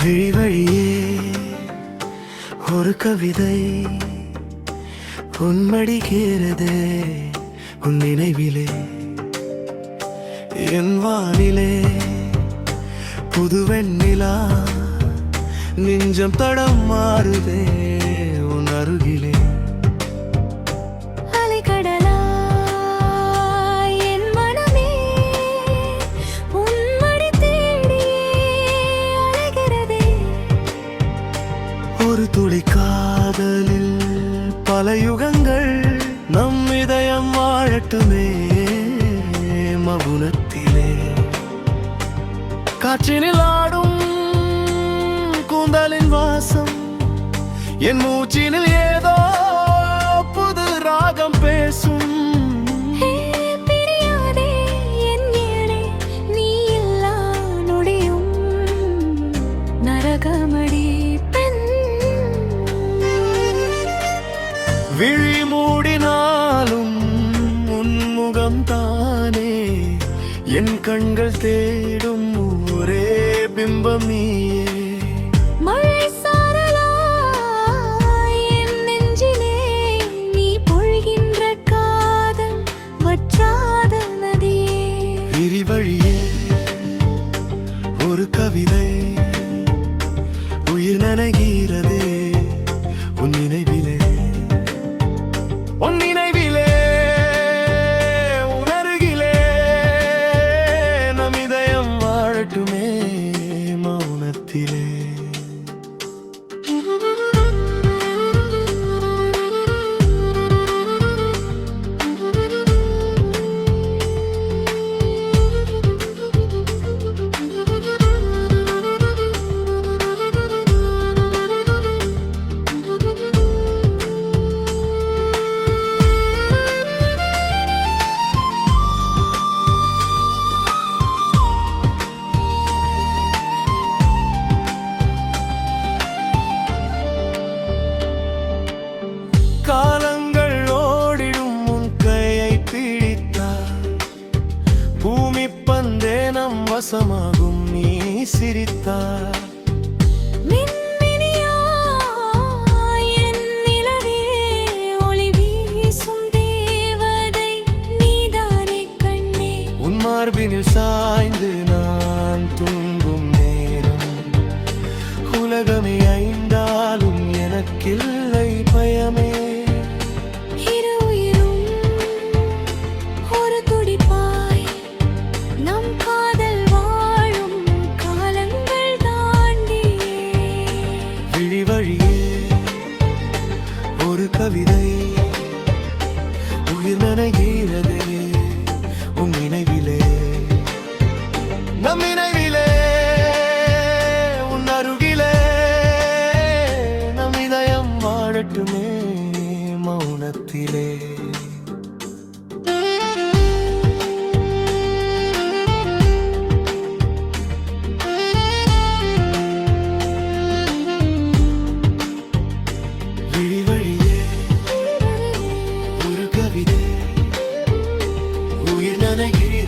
விழி வழியே ஒரு கவிதை உன்மடிக்கிறதே உன் நினைவிலே என் வானிலே புது வெண்ணிலா நெஞ்சம் தடம் மாறுதே உன் அருகிலே ஒரு துளி காதலில் பல யுகங்கள் நம் இதயம் வாழட்டுமே மவுனத்திலே காற்றினில் ஆடும் கூந்தலின் வாசம் என் மூச்சினில் ஏதோ புது ராகம் பேசும் விழி மூடினாலும் உன்முகம் தானே என் கண்கள் தேடும் ஒரே பிம்பம் நீயே மழை சாரலாய் என் நெஞ்சிலே நீ பொழிகின்ற காதல் வற்றாத நதியே விழி வழியே ஒரு கவிதை உயிர் நனைகிறதே உன் நினைவிலே உன் நினைவிலே உன் அருகிலே நம் இதயம் வாழட்டுமே மௌனத்திலே காலங்கள் ஓடிடும் உன் கையை பிடித்தால் பூமி பந்தே நம் வசமாகும் நீ சிரித்தால் உன் மார்பினில் சாய்ந்து நான் தூங்கும் நேரம் உலகமே ஐந்தாலும் எனக்கில்லை பயமே விழி வழியே ஒரு கவிதை உயிர் நனைகிறதே உன் நினைவிலே நம் நினைவிலே உன் அருகிலே நம் இதயம் வாழட்டுமே மௌனத்திலே விழி வழியே ஒரு கவிதை உயிர் நனைகிறதே